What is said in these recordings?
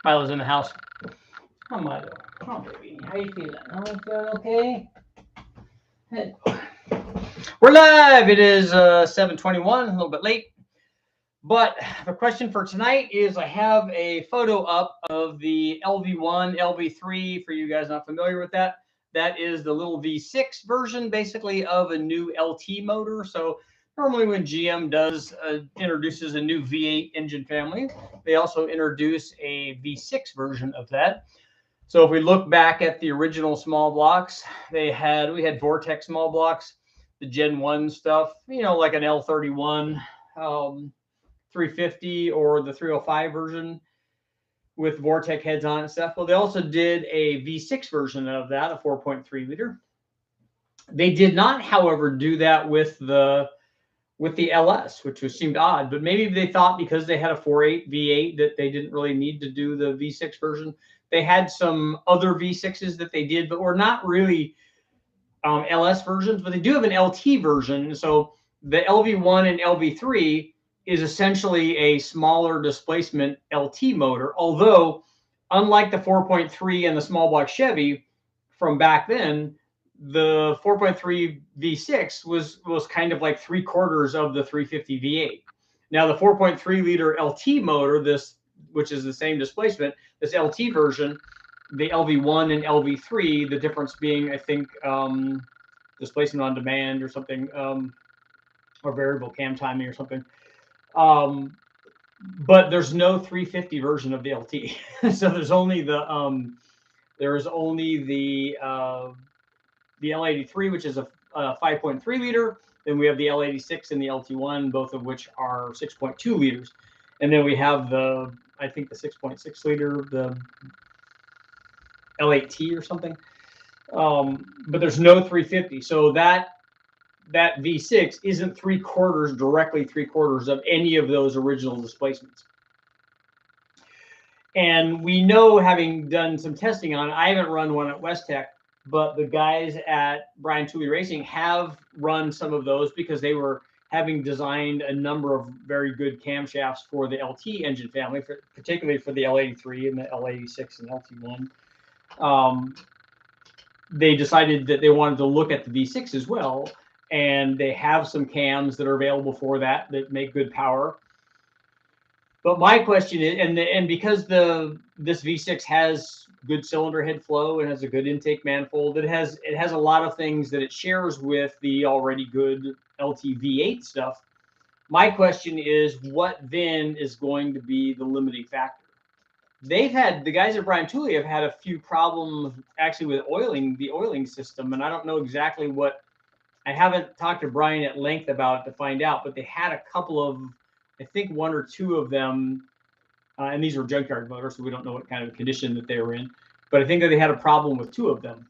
Milo's in the house. How Milo? Oh, baby. How you feeling? Oh, you feeling okay? Good. We're live. It is 7:21, a little bit late. But the question for tonight is I have a photo up of the LV1, LV3, for you guys not familiar with that. That is the little V6 version, basically, of a new LT motor. So normally when GM introduces a new V8 engine family, they also introduce a V6 version of that. So if we look back at the original small blocks, we had Vortex small blocks, the Gen 1 stuff, like an L31 350 or the 305 version with Vortex heads on and stuff. Well, they also did a V6 version of that, a 4.3 liter. They did not, however, do that with the LS, which seemed odd, but maybe they thought because they had a 4.8 V8 that they didn't really need to do the V6 version. They had some other V6s that they did, but were not really LS versions, but they do have an LT version. So the LV1 and LV3 is essentially a smaller displacement LT motor, although unlike the 4.3 and the small block Chevy from back then, the 4.3 V6 was kind of like 3/4 of the 350 V8. Now the 4.3 liter LT motor, which is the same displacement, this LT version, the LV1 and LV3, the difference being, I think, displacement on demand or something, or variable cam timing or something. But there's no 350 version of the LT. So there's only the L83, which is a 5.3 liter. Then we have the L86 and the LT1, both of which are 6.2 liters. And then we have the 6.6 liter, the L8T or something. But there's no 350. So that V6 isn't directly 3/4 of any of those original displacements. And we know, having done some testing on it, I haven't run one at West Tech, but the guys at Brian Tooley Racing have run some of those because they were having designed a number of very good camshafts for the LT engine family, particularly for the L83 and the L86 and LT1. They decided that they wanted to look at the V6 as well, and they have some cams that are available for that make good power. But my question is, and because this V6 has good cylinder head flow and has a good intake manifold, it has a lot of things that it shares with the already good LT V8 stuff. My question is, what then is going to be the limiting factor? The guys at Brian Tooley have had a few problems actually with the oiling system, and I don't know exactly what. I haven't talked to Brian at length about it to find out, but they had a couple of, I think one or two of them, and these were junkyard motors, so we don't know what kind of condition that they were in, but I think that they had a problem with two of them.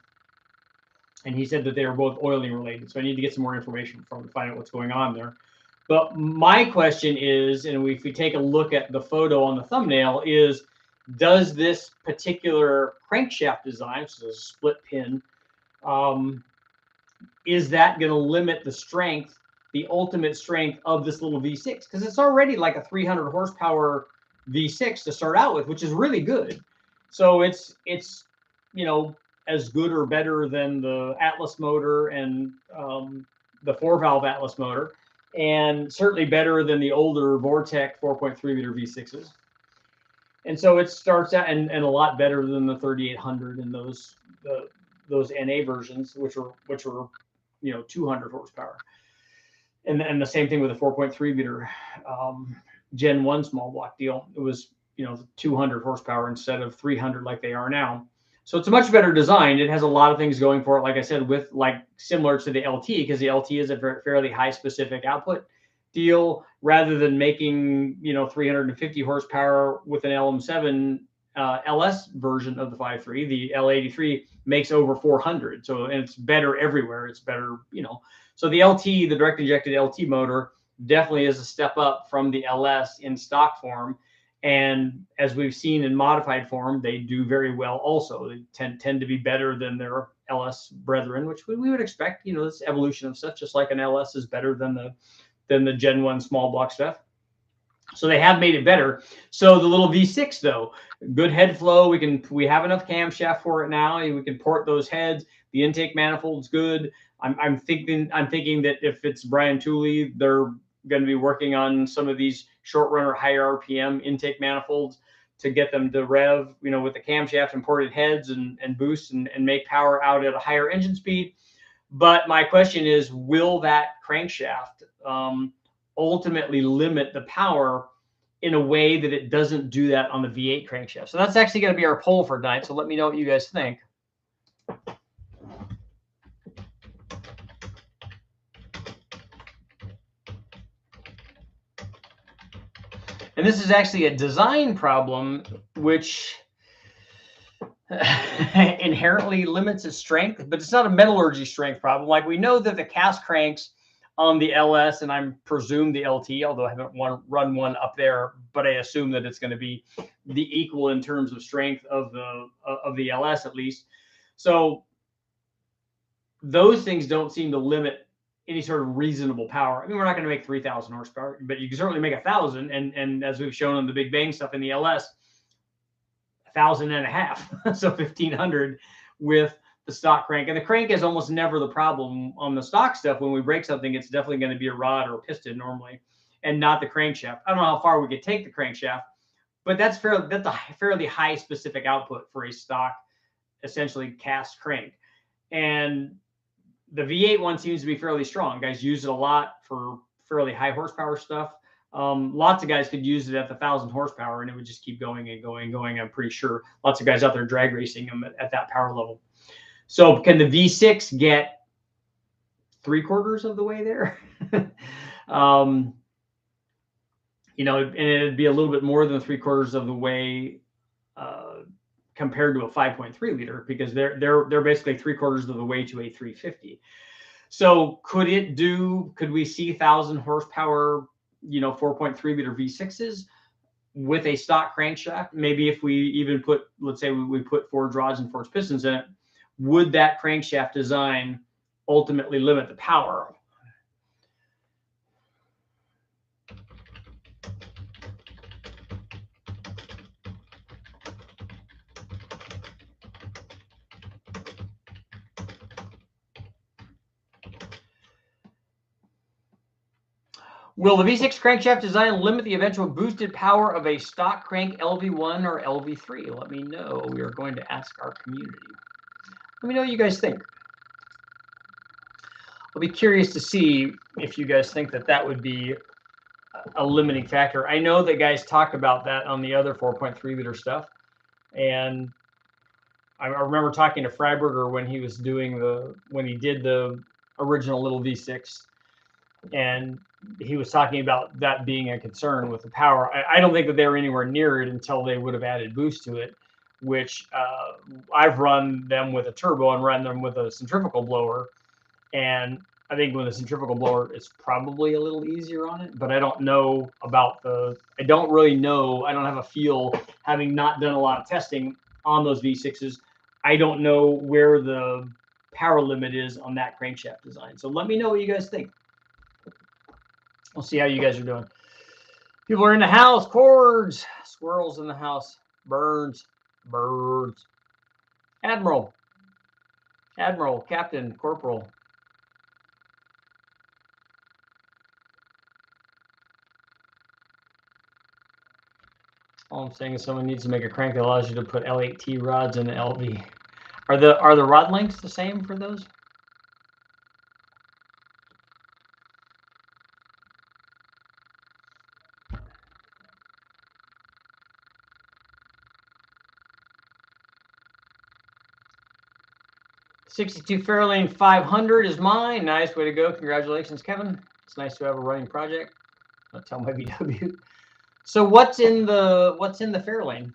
And he said that they were both oiling related, so I need to get some more information from him to find out what's going on there. But my question is, and if we take a look at the photo on the thumbnail, is does this particular crankshaft design, which is a split pin, is that going to limit the ultimate strength of this little V6? Because it's already like a 300 horsepower V6 to start out with, which is really good. So it's as good or better than the Atlas motor and the 4-valve Atlas motor, and certainly better than the older Vortex 4.3 liter V6s. And so it starts out and a lot better than the 3800 and those NA versions, which were 200 horsepower. And the same thing with the 4.3 liter Gen 1 small block deal. It was 200 horsepower instead of 300 like they are now. So it's a much better design. It has a lot of things going for it, like I said, with similar to the LT, because the LT is a fairly high specific output deal, rather than making 350 horsepower with an LM7 LS version of the 5.3. The L83 makes over 400, and it's better everywhere. It's better, So the LT, the direct injected LT motor, definitely is a step up from the LS in stock form. And as we've seen in modified form, they do very well also. They tend to be better than their LS brethren, which we would expect. This evolution of stuff, just like an LS is better than the Gen 1 small block stuff. So they have made it better. So the little V6, though, good head flow. We have enough camshaft for it now. We can port those heads. The intake manifold's good. I'm thinking that if it's Brian Tooley, they're going to be working on some of these short run or higher RPM intake manifolds to get them to rev, with the camshaft and ported heads and boost and make power out at a higher engine speed. But my question is, will that crankshaft ultimately limit the power in a way that it doesn't do that on the V8 crankshaft? So that's actually going to be our poll for tonight. So let me know what you guys think. And this is actually a design problem, which inherently limits its strength, but it's not a metallurgy strength problem. Like, we know that the cast cranks on the LS, and I'm presume the LT, although I haven't run one up there, but I assume that it's going to be the equal in terms of strength of the LS at least. So those things don't seem to limit any sort of reasonable power. I mean, we're not going to make 3,000 horsepower, but you can certainly make 1,000. And as we've shown on the Big Bang stuff in the LS, 1,500, so 1,500 with the stock crank. And the crank is almost never the problem on the stock stuff. When we break something, it's definitely going to be a rod or a piston normally, and not the crankshaft. I don't know how far we could take the crankshaft, but that's a fairly high specific output for a stock, essentially cast crank. And the V8 one seems to be fairly strong. Guys use it a lot for fairly high horsepower stuff. Lots of guys could use it at the 1,000 horsepower, and it would just keep going and going and going. I'm pretty sure lots of guys out there drag racing them at that power level. So can the V6 get 3/4 of the way there? And it'd be a little bit more than 3/4 of the way compared to a 5.3 liter, because they're basically 3/4 of the way to a 350. So could we see 1,000 horsepower, 4.3 liter V6s with a stock crankshaft? Maybe if we even put, let's say we put forged rods and forged pistons in it, would that crankshaft design ultimately limit the power? Will the V6 crankshaft design limit the eventual boosted power of a stock crank LV1 or LV3? Let me know. We are going to ask our community. Let me know what you guys think. I'll be curious to see if you guys think that would be a limiting factor. I know that guys talk about that on the other 4.3 liter stuff. And I remember talking to Freiberger when he was when he did the original little V6. And he was talking about that being a concern with the power. I don't think that they were anywhere near it until they would have added boost to it, which I've run them with a turbo and run them with a centrifugal blower. And I think with a centrifugal blower, it's probably a little easier on it, but I don't know about I don't really know. I don't have a feel, having not done a lot of testing on those V6s. I don't know where the power limit is on that crankshaft design. So let me know what you guys think. We'll see how you guys are doing. People are in the house. Cords. Squirrels in the house. Birds. Birds. Admiral. Admiral. Captain. Corporal. All I'm saying is someone needs to make a crank that allows you to put L8T rods in the LV. Are the rod lengths the same for those? '62 Fairlane 500 is mine. Nice, way to go. Congratulations, Kevin. It's nice to have a running project. I'll tell my VW. So what's in the Fairlane?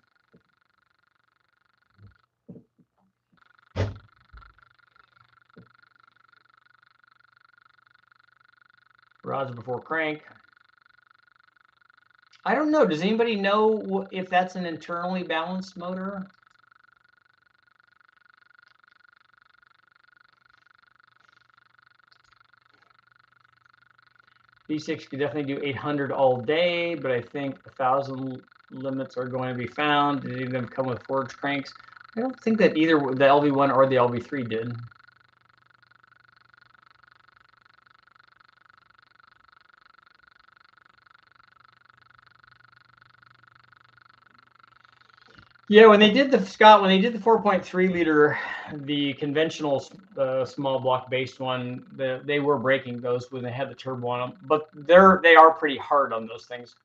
Rods before crank. I don't know. Does anybody know if that's an internally balanced motor? V6 could definitely do 800 all day, but I think 1,000 limits are going to be found. Did any of them come with forged cranks? I don't think that either the LV1 or the LV3 did. Yeah, when they did the 4.3 liter, the conventional small block based one, they were breaking those when they had the turbo on them, but they are pretty hard on those things.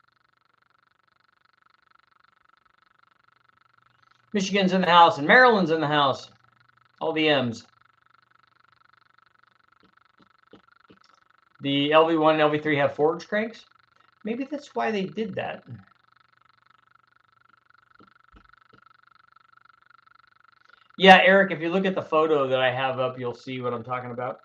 Michigan's in the house and Maryland's in the house. All the M's. The LV1 and LV3 have forged cranks. Maybe that's why they did that. Yeah, Eric, if you look at the photo that I have up, you'll see what I'm talking about.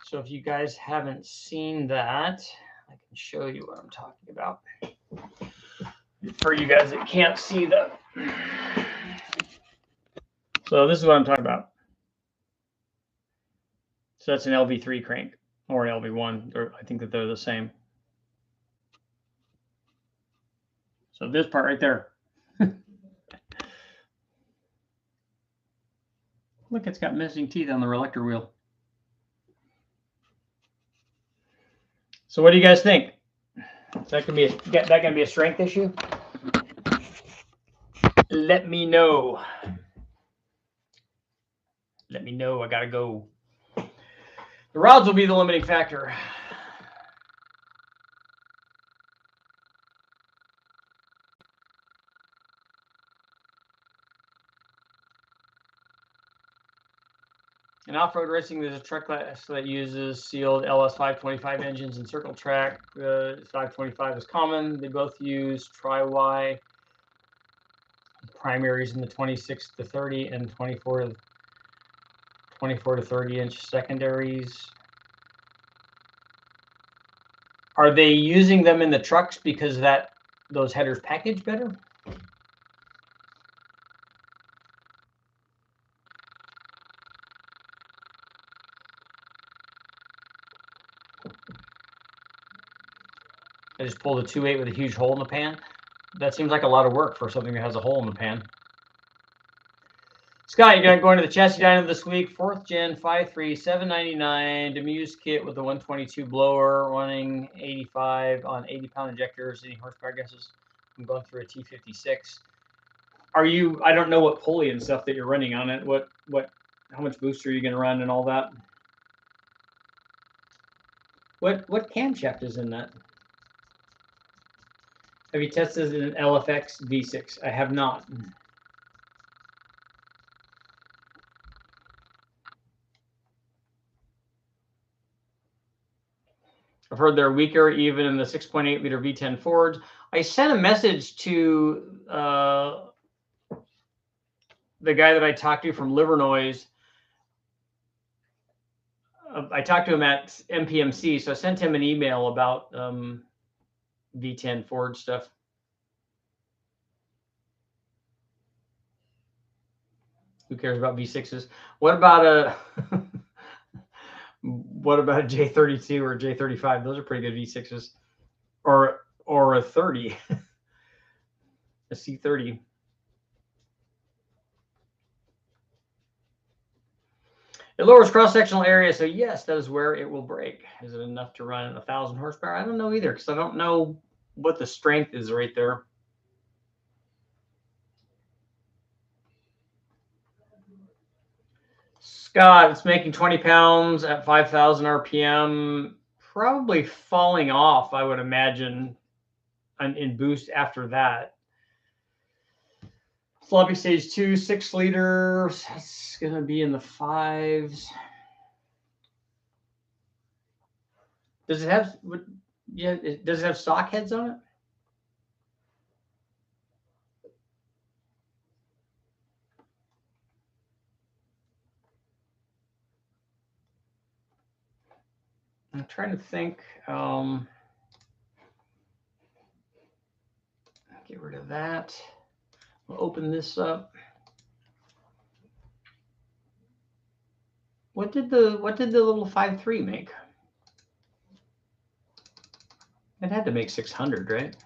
So if you guys haven't seen that, I can show you what I'm talking about. For you guys that can't see that. So this is what I'm talking about. So that's an LV3 crank or an LV1. I think that they're the same. So this part right there. Look, it's got missing teeth on the reluctor wheel. So what do you guys think? Is that gonna be a strength issue? Let me know. Let me know. I gotta go. The rods will be the limiting factor. In off-road racing, there's a truck class that uses sealed LS525 engines and circle track. 525 is common. They both use tri-Y primaries in the 26 to 30 and 24 to 30 inch secondaries. Are they using them in the trucks because those headers package better? I just pulled a 2.8 with a huge hole in the pan. That seems like a lot of work for something that has a hole in the pan. Scott, you got going to the chassis dyno this week. 4th gen 5.3 799 Demuse kit with the 122 blower, running 85 on 80-pound injectors. Any horsepower guesses? I'm going through a T56. Are you? I don't know what pulley and stuff that you're running on it. How much booster are you going to run and all that? What camshaft is in that? Have you tested an LFX V6? I have not. I've heard they're weaker even in the 6.8 liter V10 Fords. I sent a message to the guy that I talked to from Livernois. I talked to him at MPMC, so I sent him an email about V10 Ford stuff. Who cares about V6s? What about a J32 or J35? Those are pretty good V6s. Or a 30, a C30. It lowers cross-sectional area, so yes, that is where it will break. Is it enough to run 1,000 horsepower? I don't know either, because I don't know what the strength is right there. Scott, it's making 20 pounds at 5,000 RPM, probably falling off, I would imagine, in boost after that. Floppy stage 2, 6 liters. It's going to be in the 5s. Does it have? Yeah, does it have stock heads on it? I'm trying to think. Get rid of that. We'll open this up. What did the little 5.3 make? It had to make 600, right?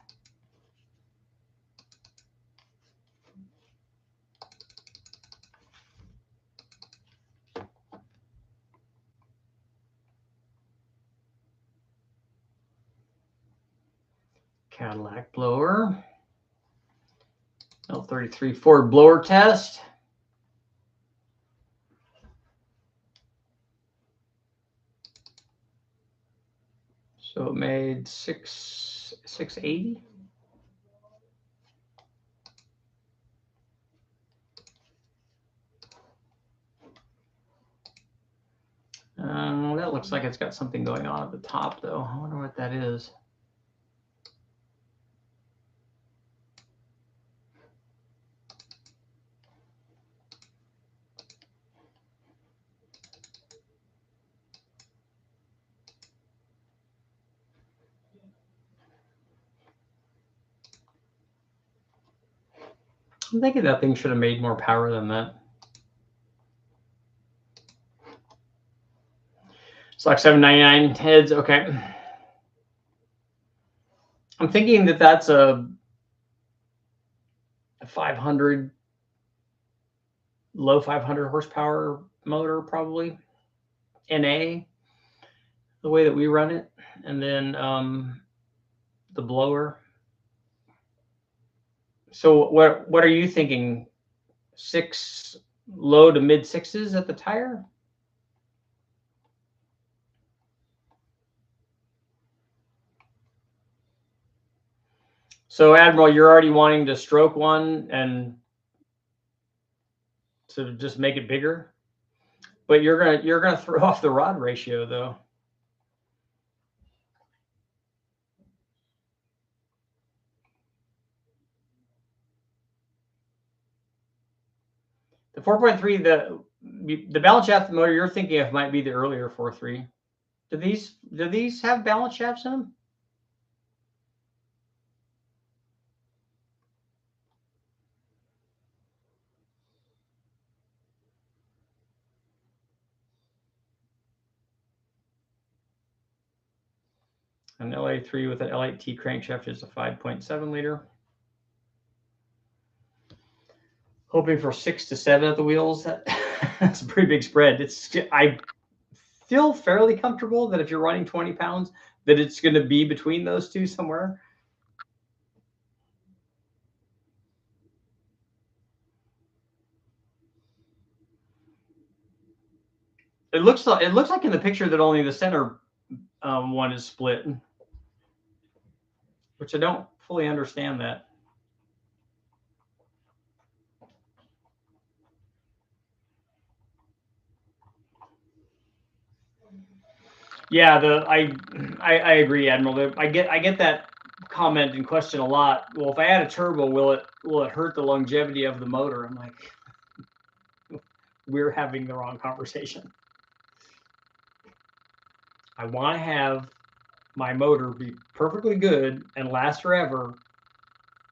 Cadillac blower. L33 Ford blower test. So it made 680. That looks like it's got something going on at the top, though. I wonder what that is. I'm thinking that thing should have made more power than that. It's like 799 heads. Okay. I'm thinking that that's a 500, low 500 horsepower motor, probably. NA, the way that we run it. And then the blower. So what are you thinking? 6 low to mid 6s at the tire? So Admiral, you're already wanting to stroke one and to just make it bigger, but you're gonna throw off the rod ratio though. The 4.3, the balance shaft motor you're thinking of might be the earlier 4.3. Do these have balance shafts in them? An LA3 with an L8T crankshaft is a 5.7 liter. Hoping for 6 to 7 at the wheels. That's a pretty big spread. I feel fairly comfortable that if you're running 20 pounds, that it's going to be between those two somewhere. It looks like in the picture that only the center one is split, which I don't fully understand that. Yeah, I agree, Admiral. I get that comment and question a lot. Well, if I add a turbo, will it hurt the longevity of the motor? I'm like, we're having the wrong conversation. I want to have my motor be perfectly good and last forever,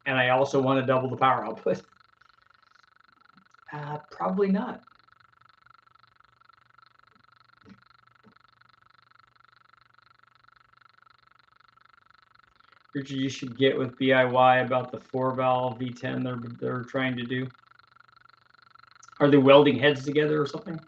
and I also want to double the power output. Probably not. Richard, you should get with BIY about the 4-valve V10 they're trying to do. Are they welding heads together or something?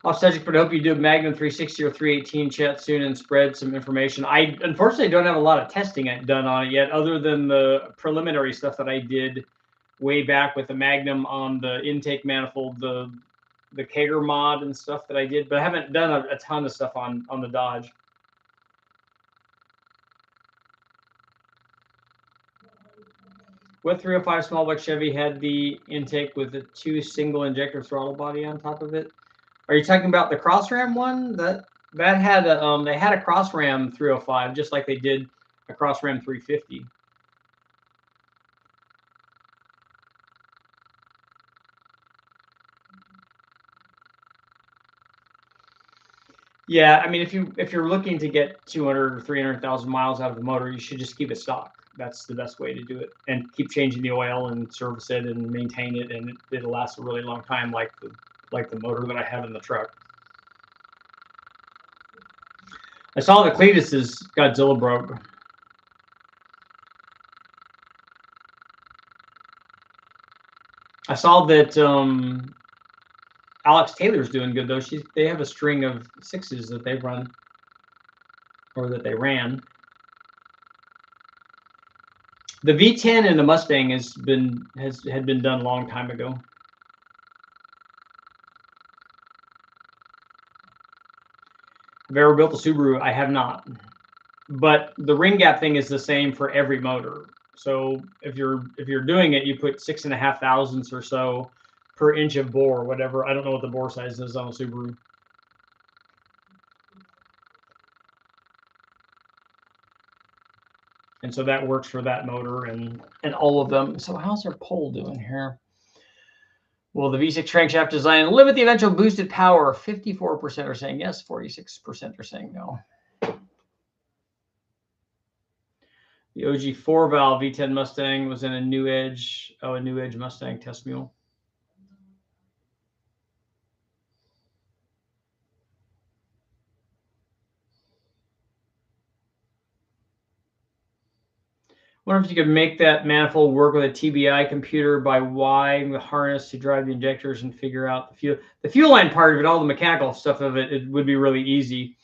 Off subject, but I hope you do a Magnum 360 or 318 chat soon and spread some information. I unfortunately don't have a lot of testing done on it yet, other than the preliminary stuff that I did way back with the Magnum on the intake manifold, the Kager mod and stuff that I did, but I haven't done a ton of stuff on the Dodge. What 305 small block Chevy had the intake with the 2 single injector throttle body on top of it? Are you talking about the cross ram one? That had a they had a cross ram 305 just like they did a cross ram 350. Yeah, I mean, if you're looking to get 200 or 300,000 miles out of the motor, you should just keep it stock. That's the best way to do it, and keep changing the oil and service it and maintain it, and it'll last a really long time, like the motor that I have in the truck. I saw that Cletus's Godzilla broke. I saw that Alex Taylor's doing good though. They have a string of 6s that they run, or that they ran. The V10 and the Mustang had been done a long time ago. Have I ever built a Subaru? I have not. But the ring gap thing is the same for every motor. So if you're doing it, you put 6.5 thousandths or so per inch of bore, whatever. I don't know what the bore size is on a Subaru. And so that works for that motor and all of them. So how's our poll doing here? Will the V6 crankshaft design limit the eventual boosted power? 54% are saying yes, 46% are saying no. The OG 4-valve V10 Mustang was in a New Edge, a New Edge Mustang test mule. Wonder if you could make that manifold work with a TBI computer by wiring the harness to drive the injectors and figure out the fuel line part of it, all the mechanical stuff of it. It would be really easy.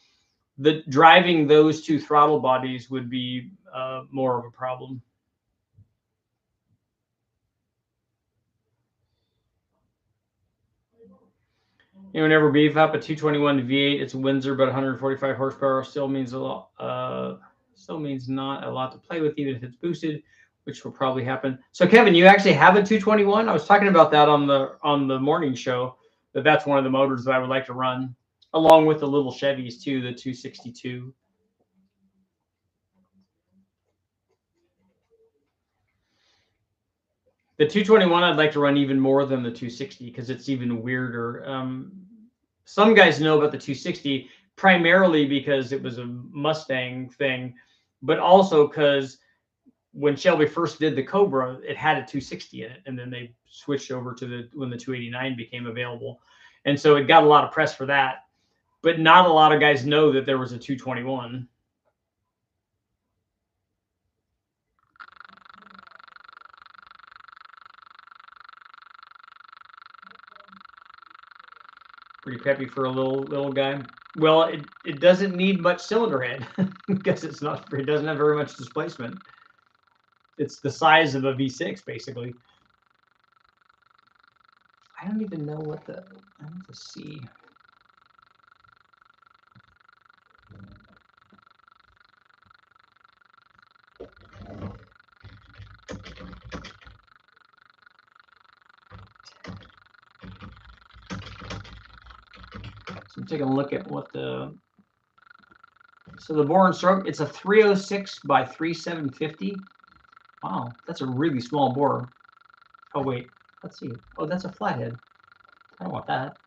The driving those two throttle bodies would be more of a problem. You know, never beef up a 221 V8. It's a Windsor, but 145 horsepower still means a lot. Still means not a lot to play with, even if it's boosted, which will probably happen. So, Kevin, you actually have a 221. I was talking about that on the morning show. That's one of the motors that I would like to run, along with the little Chevys too, the 262. The 221 I'd like to run even more than the 260 because it's even weirder. Some guys know about the 260 primarily because it was a Mustang thing, but also because when Shelby first did the Cobra, it had a 260 in it, and then they switched over to when the 289 became available, and so it got a lot of press for that. But not a lot of guys know that there was a 221. Pretty peppy for a little guy. Well, it doesn't need much cylinder head because it doesn't have very much displacement. It's the size of a V6 basically. I don't even know what I have to see. So I'm taking a look at what the bore and stroke. It's a 306 by 3750. Wow, that's a really small bore. Oh wait, let's see. Oh, that's a flathead. I don't want that.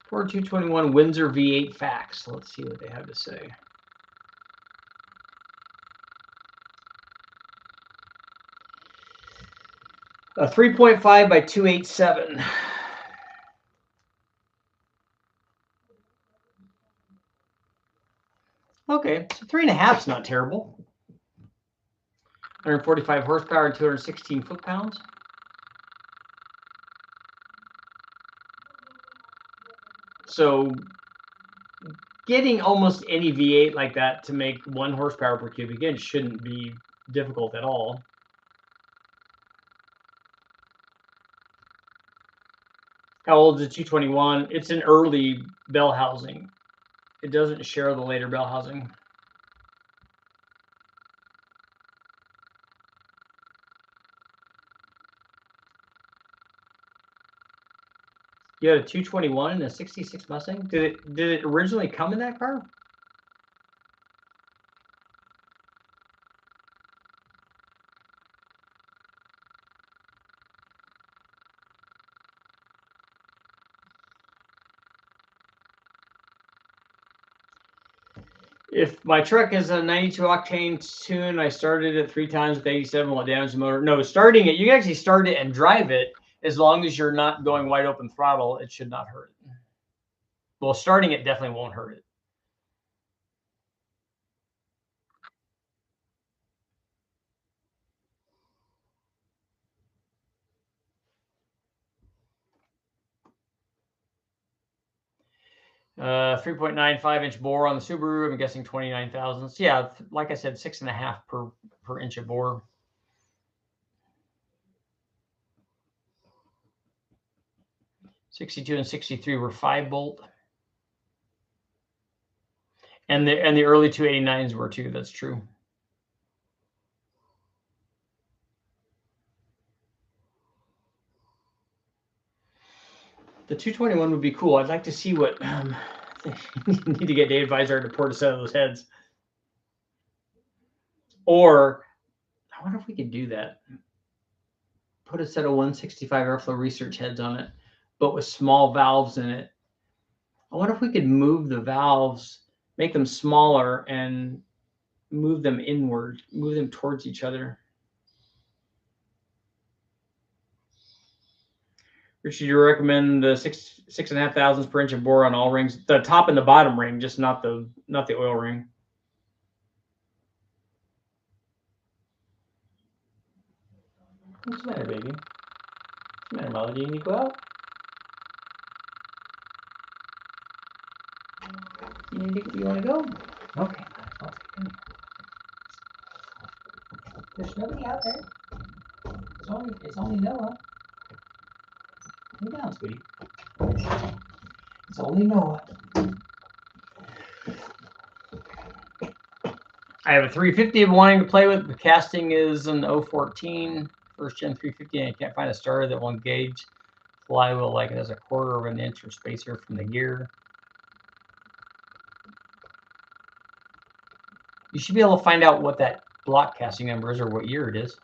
Ford 221 Windsor V8 facts. Let's see what they have to say. A 3.5 by 287. Okay, so 3.5 is not terrible. 145 horsepower and 216 foot-pounds. So getting almost any V8 like that to make 1 horsepower per cubic inch shouldn't be difficult at all. How old is the 221? It's an early bell housing. It doesn't share the later bell housing. You had a 221 and a 66 Mustang? Did it originally come in that car? If my truck is a 92 octane tune, I started it 3 times with 87 while it damaged the motor. No, starting it, you can actually start it and drive it as long as you're not going wide open throttle. It should not hurt it. Well, starting it definitely won't hurt it. Uh, 3.95-inch bore on the Subaru. I'm guessing 29 thousandths. Yeah, like I said, 6.5 per inch of bore. '62 and '63 were 5-bolt, and the early 289s were too. That's true. The 221 would be cool. I'd like to see what. Need to get Dave Visor to port a set of those heads. Or I wonder if we could do that. Put a set of 165 airflow research heads on it, but with small valves in it. I wonder if we could move the valves, make them smaller, and move them inward, move them towards each other. Richard, you recommend the 6.5 thousandths per inch of bore on all rings, the top and the bottom ring, just not the oil ring. What's the matter, baby? What's the matter, Melody? You need to go out? You want to go? Okay. There's nobody out there. It's only Noah. Lay down, sweetie. It's only Noah. I have a 350 I'm wanting to play with. The casting is an 014 first gen 350, and I can't find a starter that will engage flywheel like it has a 1/4 of an inch of spacer from the gear. You should be able to find out what that block casting number is or what year it is.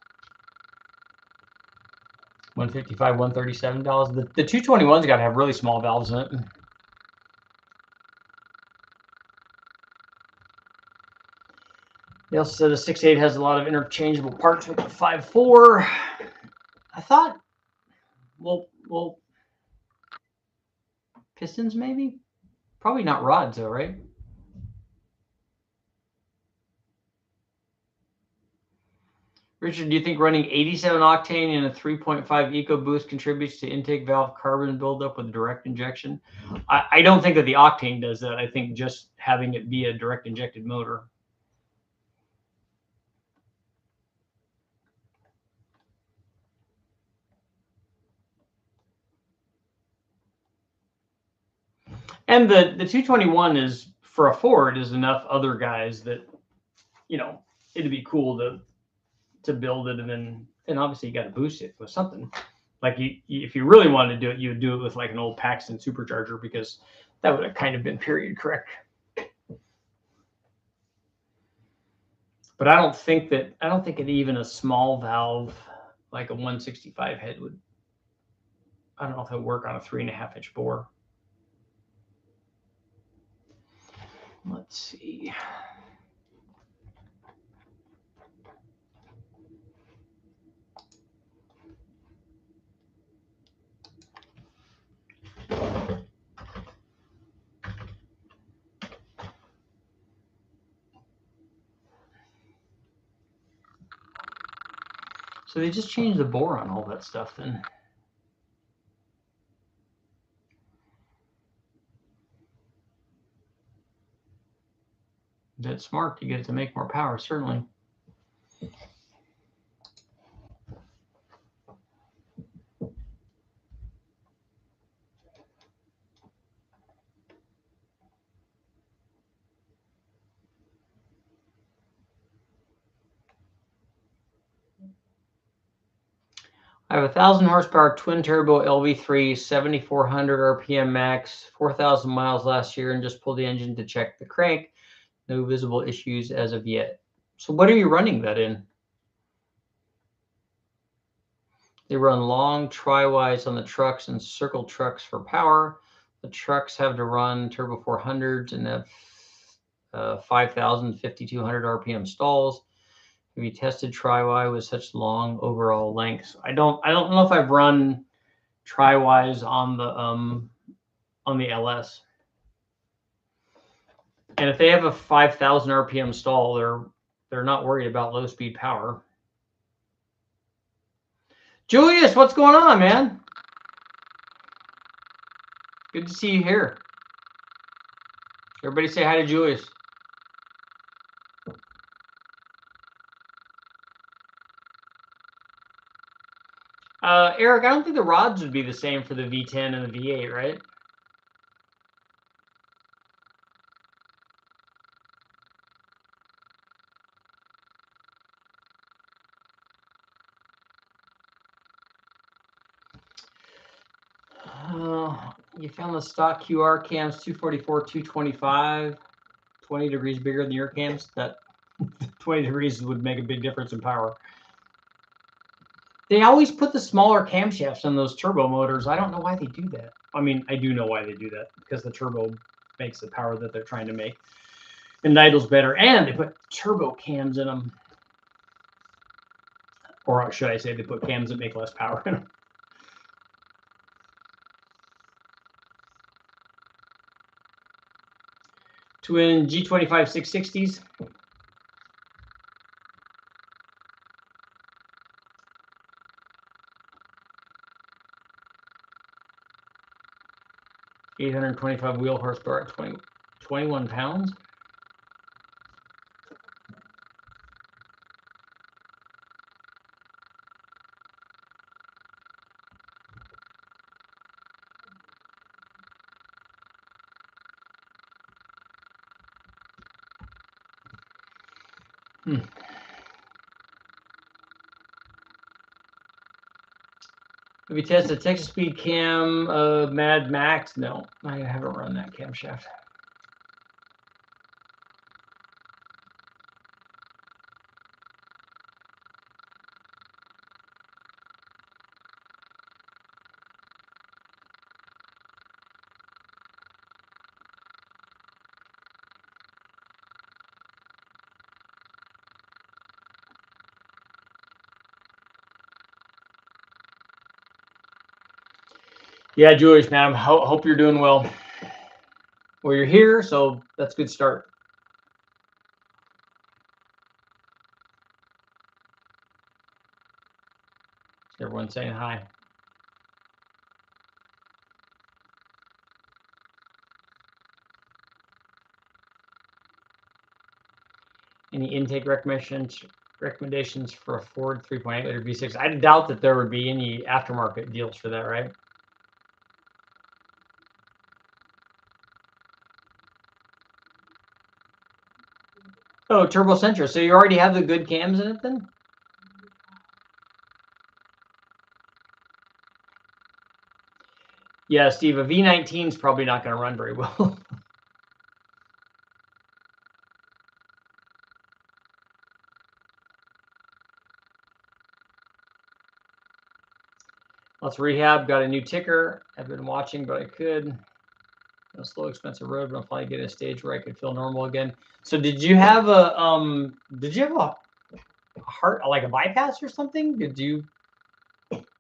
$155, $137. The 221's got to have really small valves in it. They also said the 6.8 has a lot of interchangeable parts with the 5.4. I thought, well, pistons maybe? Probably not rods though, right? Richard, do you think running 87 octane in a 3.5 EcoBoost contributes to intake valve carbon buildup with direct injection? I don't think that the octane does that. I think just having it be a direct injected motor. And the 221 is, for a Ford, is enough other guys that, you know, it'd be cool to build it, and then obviously you got to boost it with something. Like if you really wanted to do it, you would do it with like an old Paxton supercharger, because that would have kind of been period correct. But I don't think that even a small valve like a 165 head would. I don't know if it would work on a 3.5-inch bore. Let's see. So they just changed the bore on all that stuff then. That's smart to get it to make more power, certainly. I have a 1,000 horsepower twin turbo LV3, 7,400 RPM max, 4,000 miles last year, and just pulled the engine to check the crank. No visible issues as of yet. So what are you running that in? They run long tri-wise on the trucks and circle trucks for power. The trucks have to run turbo 400s and have 5,000, 5,200 RPM stalls. Have you tested tri-Y with such long overall lengths? I don't know if I've run tri-Ys on the LS. And if they have a 5,000 RPM stall, they're not worried about low speed power. Julius, what's going on, man? Good to see you here. Everybody say hi to Julius. Eric, I don't think the rods would be the same for the V10 and the V8, right? You found the stock QR cams 244, 225, 20 degrees bigger than your cams. That 20 degrees would make a big difference in power. They always put the smaller camshafts on those turbo motors. I don't know why they do that. I mean, I do know why they do that, because the turbo makes the power that they're trying to make. And idle's better. And they put turbo cams in them. Or should I say they put cams that make less power in them. Twin G25 660s. $825 wheel horsepower at 21 pounds. Have you tested Texas Speed Cam Mad Max? No, I haven't run that camshaft. Yeah, Julius, man, I hope you're doing well. Well, you're here, so that's a good start. Everyone's saying hi. Any intake recommendations for a Ford 3.8 liter V6? I doubt that there would be any aftermarket deals for that, right? Oh, Turbo Sentra. So you already have the good cams in it then? Yeah, Steve, a V19 is probably not going to run very well. Let's rehab. Got a new ticker. I've been watching, but I could. A slow, expensive road, but I'll probably get a stage where I could feel normal again. So did you have a heart, like a bypass or something? Did you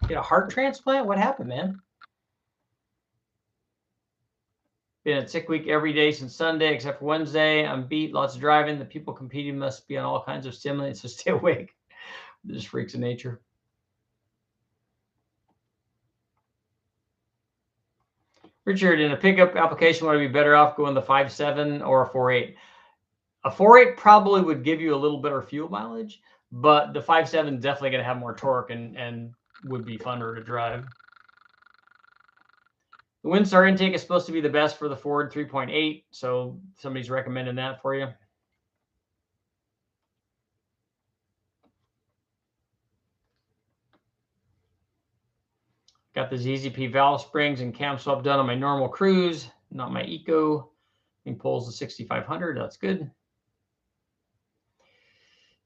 get a heart transplant? What happened, man? Been a sick week every day since Sunday except for Wednesday. I'm beat, lots of driving. The people competing must be on all kinds of stimulants, so stay awake. They're just freaks of nature. Richard, in a pickup application, would I be better off going the 5.7 or a 4.8? A 4.8 probably would give you a little better fuel mileage, but the 5.7 is definitely going to have more torque and would be funner to drive. The Windstar intake is supposed to be the best for the Ford 3.8, so somebody's recommending that for you. Got the ZZP valve springs and cam swap done on my normal cruise, not my Eco. I think pulls the 6,500. That's good.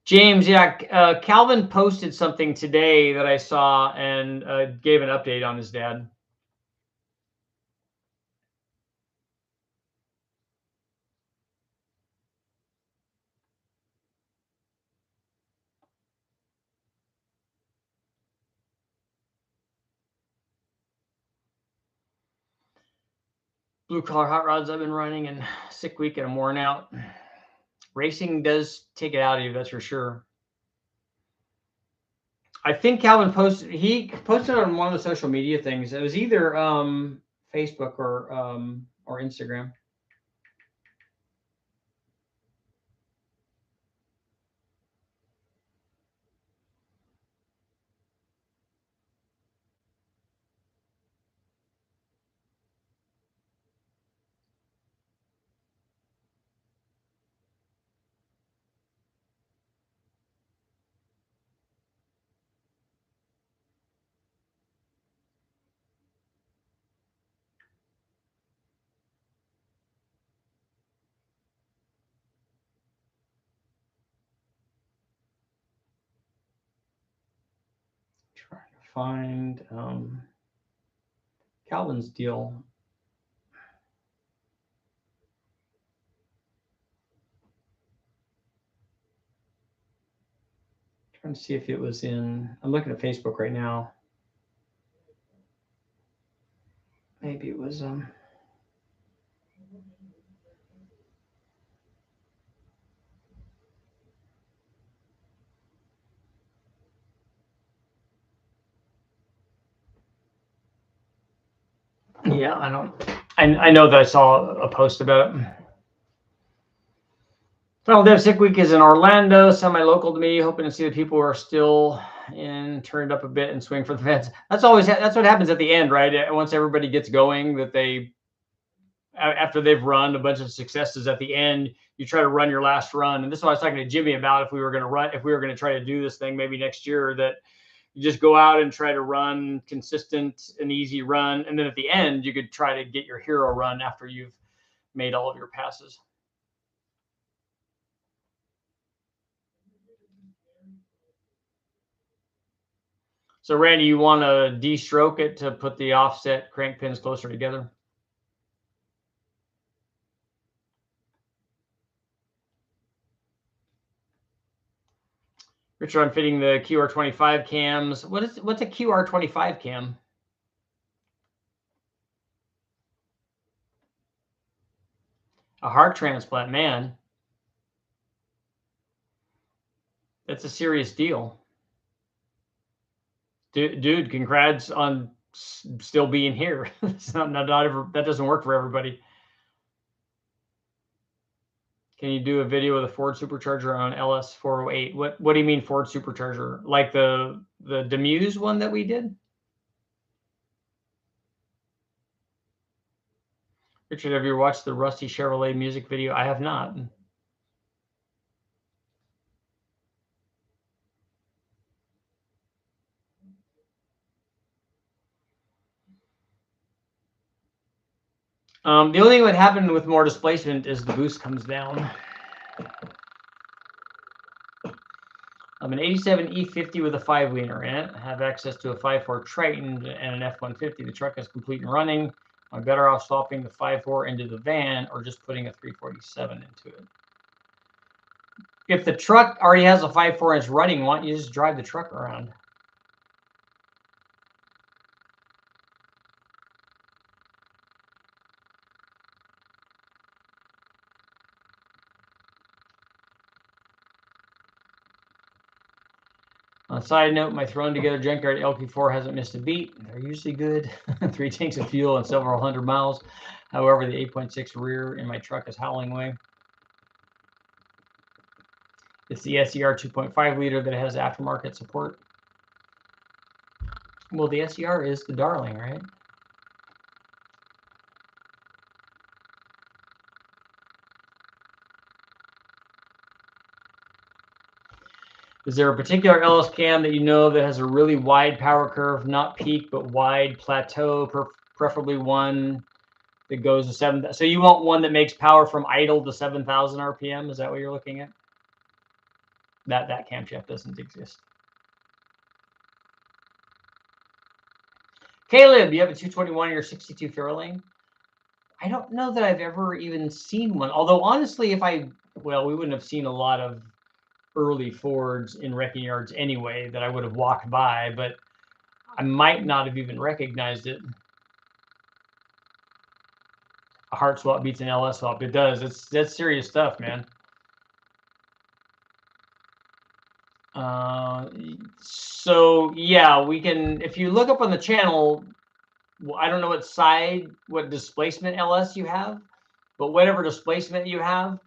James, yeah, Calvin posted something today that I saw and gave an update on his dad. blue collar hot rods I've been running, and sick week and I'm worn out. Racing does take it out of you, that's for sure. I think Calvin posted on one of the social media things. It was either Facebook or Instagram. Trying to find Calvin's deal. Trying to see if it was in. I'm looking at Facebook right now. Maybe it was yeah, I don't. I know that I saw a post about it. Final Dev Sick Week is in Orlando, semi-local to me. Hoping to see the people who are still in, turn it up a bit and swing for the fence. That's what happens at the end, right? Once everybody gets going, that they, after they've run a bunch of successes at the end, you try to run your last run. And this is what I was talking to Jimmy about. If we were going to try to do this thing maybe next year, that you just go out and try to run consistent and easy run, and then at the end you could try to get your hero run after you've made all of your passes. So Randy, you want to de-stroke it to put the offset crank pins closer together? Richard, I'm fitting the QR25 cams. What's a QR25 cam? A heart transplant, man. That's a serious deal. Dude, congrats on still being here. It's not that doesn't work for everybody. Can you do a video with a Ford supercharger on LS408? What do you mean Ford supercharger? Like the Demuse one that we did? Richard, have you watched the Rusty Chevrolet music video? I have not. The only thing that would happen with more displacement is the boost comes down. I'm an 87 E50 with a 5-wiener in it. I have access to a 5.4 Triton and an F-150. The truck is complete and running. I'm better off swapping the 5.4 into the van or just putting a 347 into it. If the truck already has a 5.4 and it's running, why don't you just drive the truck around? On a side note, my thrown together junkyard LP4 hasn't missed a beat. They're usually good. 3 tanks of fuel and several hundred miles. However, the 8.6 rear in my truck is howling away. It's the SER 2.5 liter that has aftermarket support. Well, the SER is the darling, right? Is there a particular LS cam that you know that has a really wide power curve, not peak, but wide plateau, preferably one that goes to 7? So you want one that makes power from idle to 7,000 RPM? Is that what you're looking at? That camshaft doesn't exist. Caleb, you have a 221 in your 62 Fairlane? I don't know that I've ever even seen one. Although honestly, we wouldn't have seen a lot of early Fords in wrecking yards anyway that I would have walked by, but I might not have even recognized it. a heart swap beats an LS swap. It does. That's serious stuff, man. So yeah, we can, if you look up on the channel, well, I don't know what displacement LS you have, but whatever displacement you have,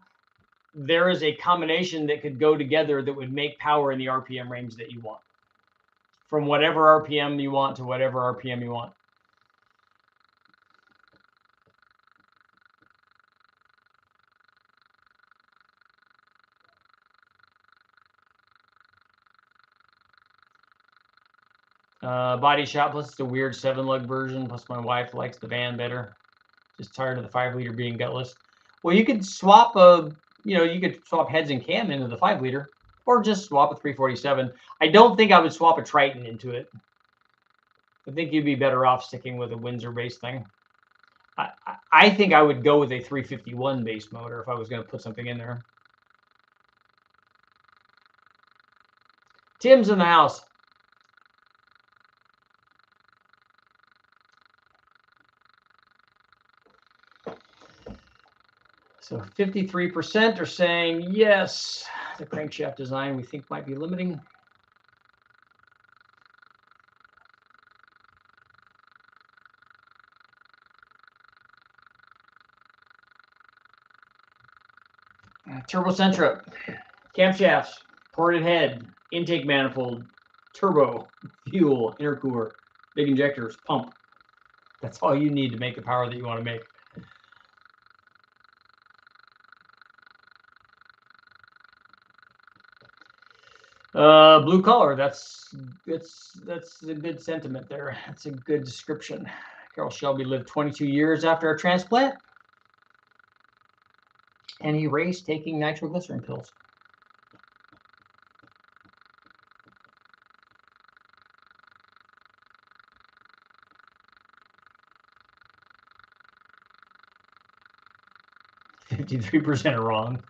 there is a combination that could go together that would make power in the RPM range that you want. From whatever RPM you want to whatever RPM you want. Body shop plus it's a weird 7-lug version. Plus my wife likes the van better. Just tired of the 5-liter being gutless. Well, you could swap you could swap heads and cam into the 5-liter, or just swap a 347. I don't think I would swap a Triton into it. I think you'd be better off sticking with a Windsor base thing. I think I would go with a 351 base motor if I was going to put something in there. Tim's in the house. So 53% are saying yes. The crankshaft design we think might be limiting. Turbocentric, camshafts, ported head, intake manifold, turbo, fuel, intercooler, big injectors, pump. That's all you need to make the power that you want to make. Blue collar. That's a good sentiment there. That's a good description. Carroll Shelby lived 22 years after a transplant, and he raced taking nitroglycerin pills. %53 are wrong.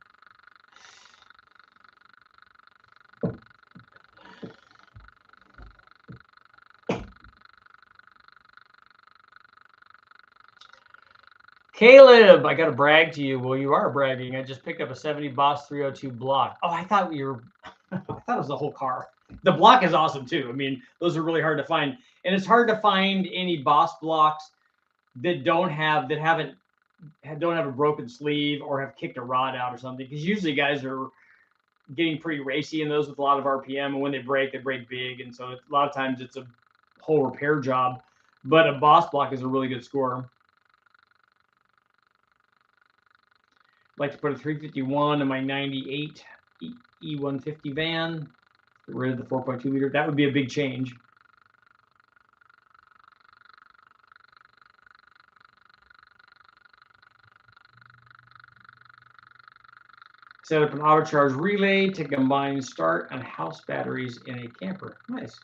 Caleb, I got to brag to you. Well, you are bragging. I just picked up a 70 Boss 302 block. Oh, I thought you were. I thought it was the whole car. The block is awesome too. I mean, those are really hard to find, and it's hard to find any Boss blocks that don't have a broken sleeve or have kicked a rod out or something. Because usually guys are getting pretty racy in those with a lot of RPM, and when they break big, and so a lot of times it's a whole repair job. But a Boss block is a really good score. Like to put a 351 in my 98 E150 van. Get rid of the 4.2 liter. That would be a big change. Set up an auto charge relay to combine start and house batteries in a camper. Nice.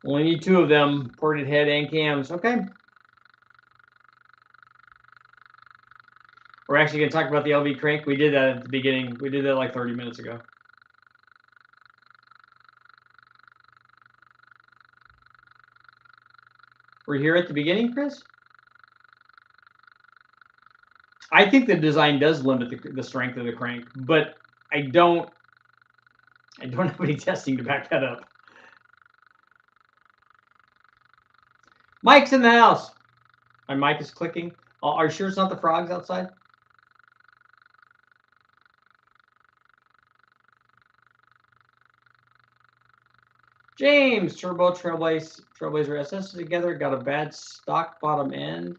Only need 2 of them, ported head and cams. Okay. We're actually going to talk about the LV crank. We did that at the beginning. We did that like 30 minutes ago. We're here at the beginning, Chris? I think the design does limit the strength of the crank, but I don't have any testing to back that up. Mike's in the house. My mic is clicking. Are you sure it's not the frogs outside? James, Turbo Trailblazer SS together, got a bad stock bottom end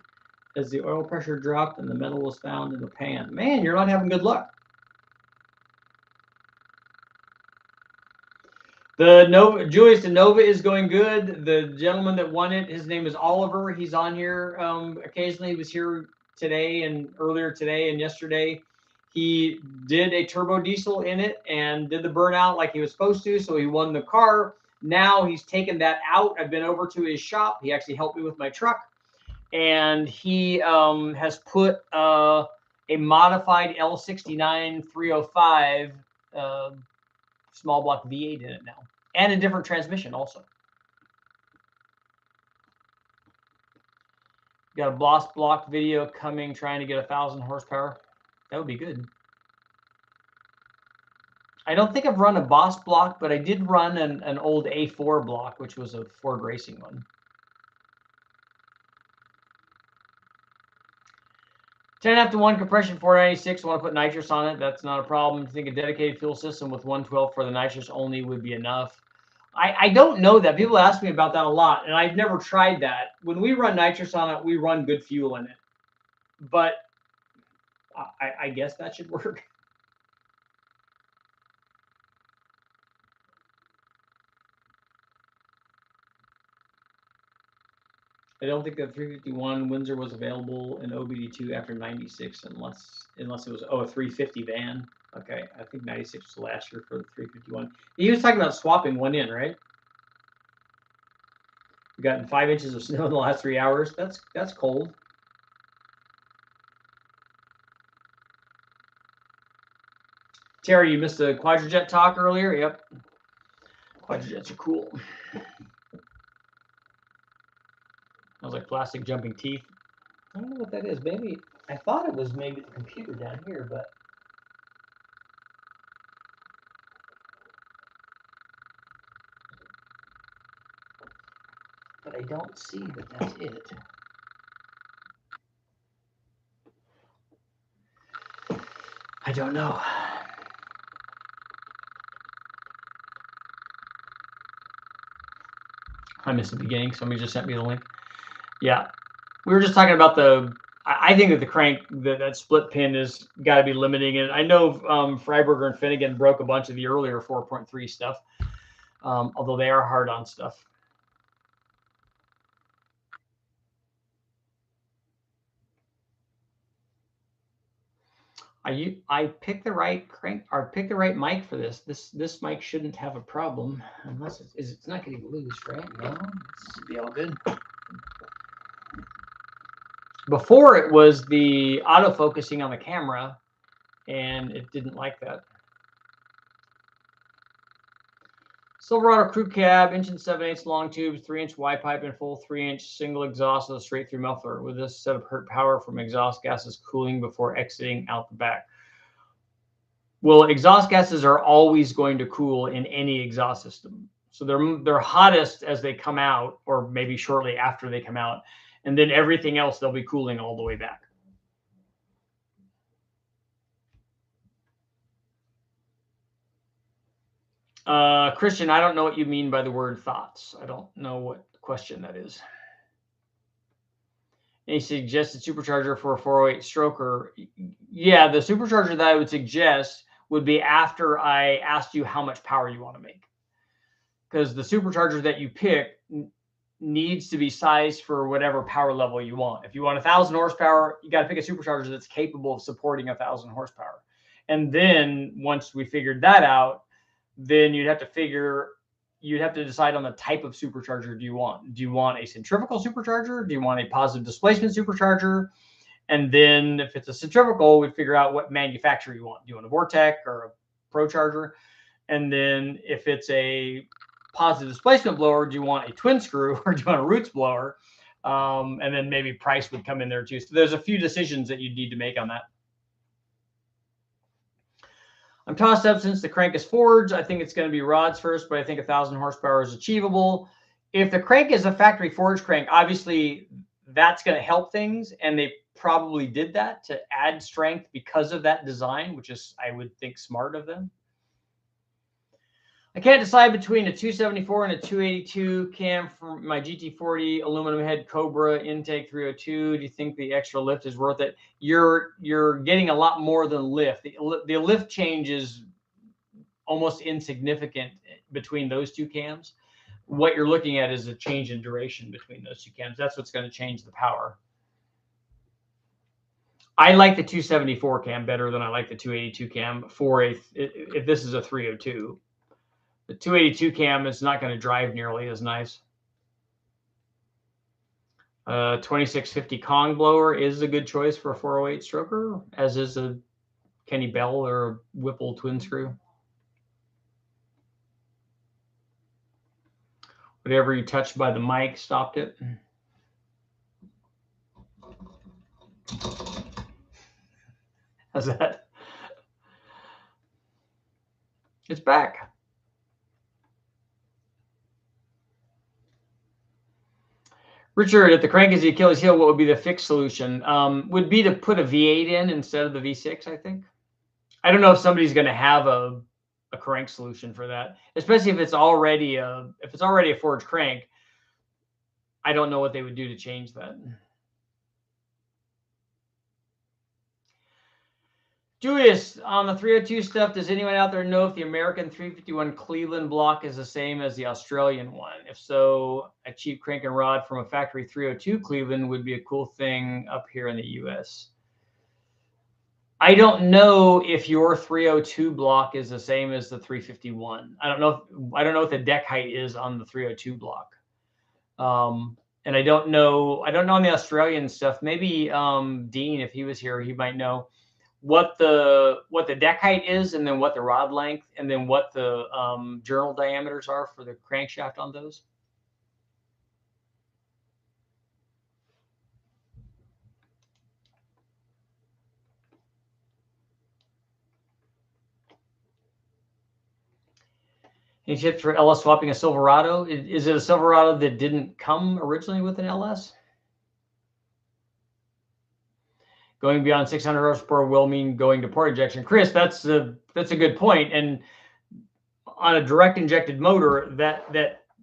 as the oil pressure dropped and the metal was found in the pan. Man, you're not having good luck. The Julius de Nova is going good. The gentleman that won it, his name is Oliver. He's on here occasionally. He was here today and earlier today and yesterday. He did a turbo diesel in it and did the burnout like he was supposed to, so he won the car. Now he's taken that out. I've been over to his shop. He actually helped me with my truck, and he has put a modified L69 305 small block V8 in it now, and a different transmission also. Got a boss block video coming, trying to get 1,000 horsepower. That would be good. I don't think I've run a boss block, but I did run an old A4 block, which was a Ford Racing one. 10.5 to 1 compression 496. I want to put nitrous on it. That's not a problem. I think a dedicated fuel system with 112 for the nitrous only would be enough. I don't know that. People ask me about that a lot, and I've never tried that. When we run nitrous on it, we run good fuel in it. But I guess that should work. I don't think the 351 Windsor was available in OBD2 after 96 unless it was, oh, a 350 van. Okay, I think 96 was last year for the 351. He was talking about swapping one in, right? We've gotten 5 inches of snow in the last 3 hours. That's cold. Terry, you missed the Quadrajet talk earlier. Yep. Quadrajets are cool. Sounds like plastic jumping teeth. I don't know what that is. Maybe I thought it was maybe the computer down here, but I don't see that that's it. I don't know. I missed the beginning. Somebody just sent me the link. Yeah, we were just talking about the. I think that the crank, that split pin is got to be limiting it. I know Freiberger and Finnegan broke a bunch of the earlier 4.3 stuff, although they are hard on stuff. I picked the right crank or picked the right mic for this. This mic shouldn't have a problem unless it's not getting loose, right? No, it should be all good. Before it was the autofocusing on the camera, and it didn't like that. Silverado crew cab, 1 7/8 long tubes, 3-inch Y pipe, and full 3-inch single exhaust with a straight through muffler. With this setup, hurt power from exhaust gases cooling before exiting out the back. Well, exhaust gases are always going to cool in any exhaust system. So they're hottest as they come out, or maybe shortly after they come out, and then everything else they'll be cooling all the way back. Christian, I don't know what you mean by the word thoughts. I don't know what question that is. Any suggested supercharger for a 408 stroker? Yeah, the supercharger that I would suggest would be after I asked you how much power you want to make. Because the supercharger that you pick needs to be sized for whatever power level you want. If you want 1,000 horsepower, you got to pick a supercharger that's capable of supporting 1,000 horsepower. And then once we figured that out, then you'd have to decide on the type of supercharger do you want. Do you want a centrifugal supercharger? Do you want a positive displacement supercharger? And then if it's a centrifugal, we'd figure out what manufacturer you want. Do you want a Vortec or a ProCharger? And then if it's a positive displacement blower, do you want a twin screw or do you want a roots blower? And then maybe price would come in there too. So there's a few decisions that you'd need to make on that. I'm tossed up since the crank is forged. I think it's going to be rods first, but I think 1,000 horsepower is achievable. If the crank is a factory forged crank, obviously that's going to help things. And they probably did that to add strength because of that design, which is, I would think, smart of them. I can't decide between a 274 and a 282 cam for my GT40 aluminum head Cobra intake 302. Do you think the extra lift is worth it? You're getting a lot more than lift. The lift change is almost insignificant between those two cams. What you're looking at is a change in duration between those two cams. That's what's going to change the power. I like the 274 cam better than I like the 282 cam for if this is a 302. The 282 cam is not going to drive nearly as nice. 2650 Kong blower is a good choice for a 408 stroker, as is a Kenny Bell or a Whipple twin screw. Whatever you touched by the mic stopped it. How's that? It's back. Richard, if the crank is the Achilles heel, what would be the fixed solution? Would be to put a V8 in instead of the V6, I think. I don't know if somebody's going to have a crank solution for that, especially if it's already a forged crank. I don't know what they would do to change that. Julius, on the 302 stuff, does anyone out there know if the American 351 Cleveland block is the same as the Australian one? If so, a cheap crank and rod from a factory 302 Cleveland would be a cool thing up here in the US. I don't know if your 302 block is the same as the 351. I don't know what the deck height is on the 302 block. And I don't know on the Australian stuff. Maybe Dean, if he was here, he might know what the deck height is, and then what the rod length, and then what the journal diameters are for the crankshaft on those. Any tips for LS swapping a Silverado? Is it a Silverado that didn't come originally with an LS? Going beyond 600 horsepower will mean going to port injection. Chris, that's a good point. And on a direct injected motor, that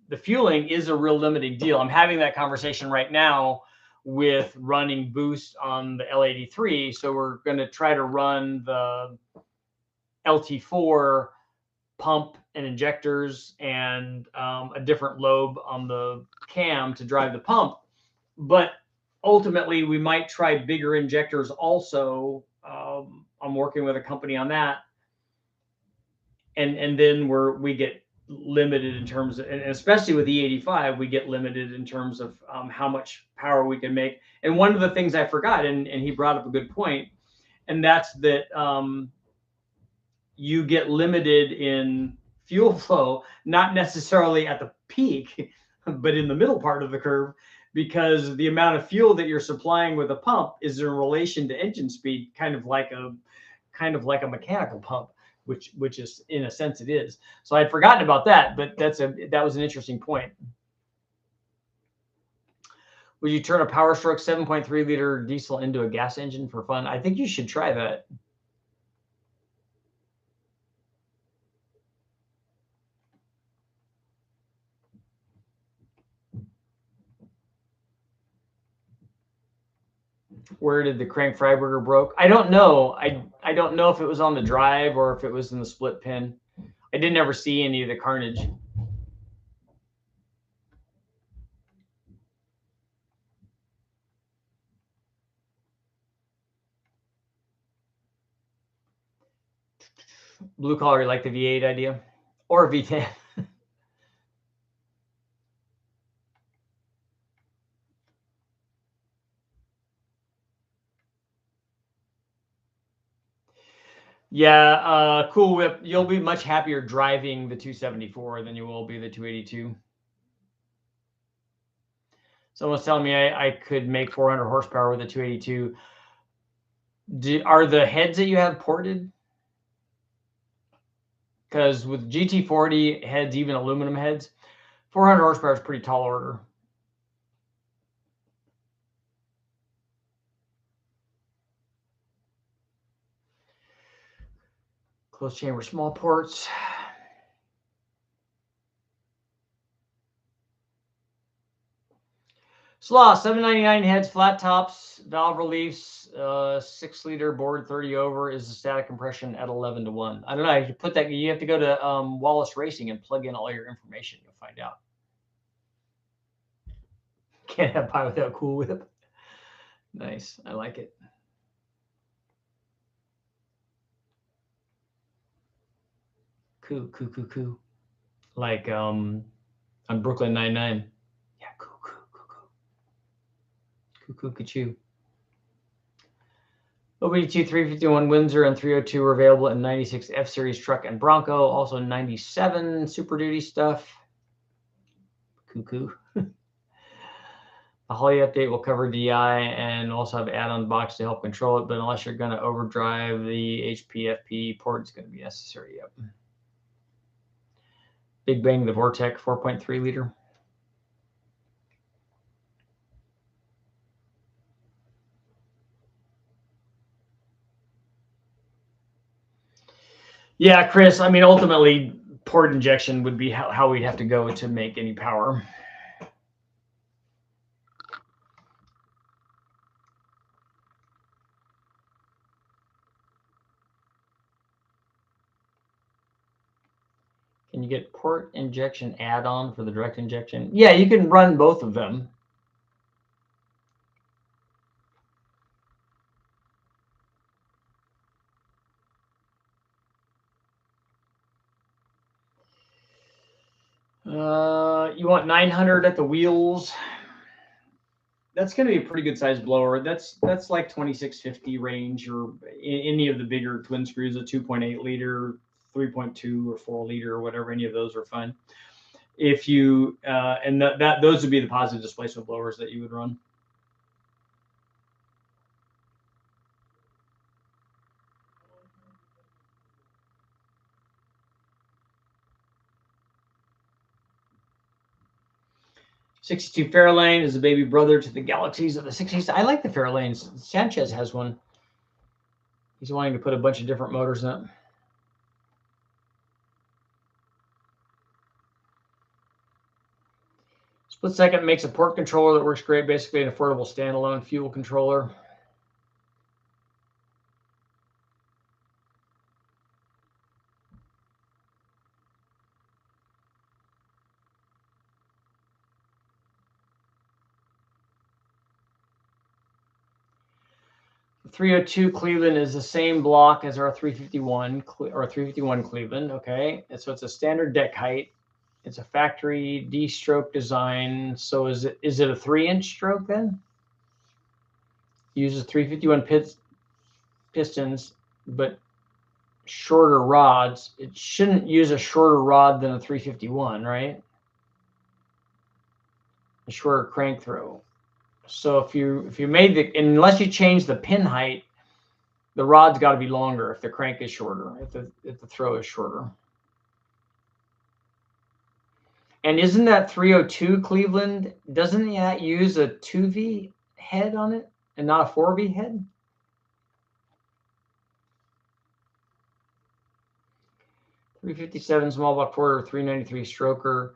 the fueling is a real limiting deal. I'm having that conversation right now with running boost on the L83. So we're going to try to run the LT4 pump and injectors and a different lobe on the cam to drive the pump. But ultimately, we might try bigger injectors also. I'm working with a company on that. And then we get limited in terms of, and especially with E85, we get limited in terms of how much power we can make. And one of the things I forgot, and he brought up a good point, and that's that you get limited in fuel flow, not necessarily at the peak, but in the middle part of the curve, because the amount of fuel that you're supplying with a pump is in relation to engine speed, kind of like a mechanical pump, which is, in a sense, it is. So I'd forgotten about that, but that was an interesting point. Would you turn a Power Stroke 7.3 liter diesel into a gas engine for fun? I think you should try that. Where did the crank Freiberger broke? I don't know. I don't know if it was on the drive or if it was in the split pin. I didn't ever see any of the carnage. Blue collar, you like the V8 idea or V10? Yeah, Cool Whip. You'll be much happier driving the 274 than you will be the 282. Someone's telling me I could make 400 horsepower with a 282. Are the heads that you have ported? Because with GT40 heads, even aluminum heads, 400 horsepower is pretty tall order. Closed chamber, small ports. Slaw, 799 heads, flat tops, valve reliefs, 6 liter board 30 over is the static compression at 11 to 1. I don't know. You put that, you have to go to Wallace Racing and plug in all your information. You'll find out. Can't have pie without Cool Whip. Nice. I like it. Coo. Like on Brooklyn Nine-Nine. Yeah, coo. Coo. OBD2 351 Windsor and 302 are available in 96 F-Series truck and Bronco. Also 97 Super Duty stuff. Coo. A Holly update will cover DI and also have add-on box to help control it, but unless you're going to overdrive the HPFP port, it's going to be necessary. Yep. Big Bang, the Vortec 4.3 liter. Yeah, Chris, I mean, ultimately, port injection would be how we'd have to go to make any power. Can you get port injection add-on for the direct injection? Yeah, you can run both of them. You want 900 at the wheels. That's going to be a pretty good size blower. That's like 2650 range, or any of the bigger twin screws, a 2.8 liter, 3.2 or 4 liter or whatever. Any of those are fine. If you and those would be the positive displacement blowers that you would run. '62 Fairlane is a baby brother to the Galaxies of the '60s. I like the Fairlanes. Sanchez has one. He's wanting to put a bunch of different motors in it. Split second makes a port controller that works great. Basically an affordable standalone fuel controller. The 302 Cleveland is the same block as our 351 or 351 Cleveland. Okay, and so it's a standard deck height. It's a factory D-stroke design. So is it a 3-inch stroke then? Uses 351 pistons, but shorter rods. It shouldn't use a shorter rod than a 351, right? A shorter crank throw. So if you made unless you change the pin height, the rod's got to be longer if the crank is shorter, if the throw is shorter. And isn't that 302 Cleveland, doesn't that use a 2V head on it and not a 4V head? .357 small block porter, 393 stroker.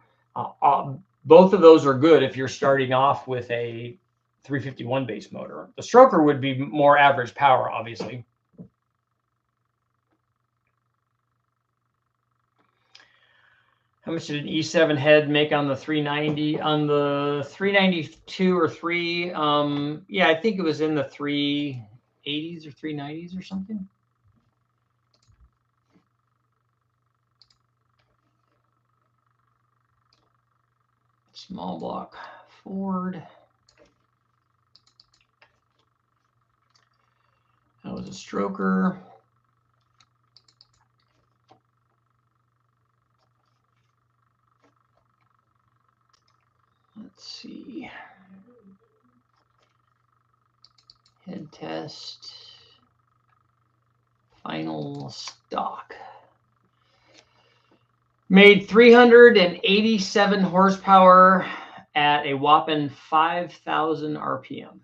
Both of those are good if you're starting off with a 351 base motor. The stroker would be more average power, obviously. How much did an E7 head make on the 390? On the 392 or 3, yeah, I think it was in the 380s or 390s or something. Small block Ford. That was a stroker. Let's see. Head test. Final stock. Made 387 horsepower at a whopping 5,000 RPM.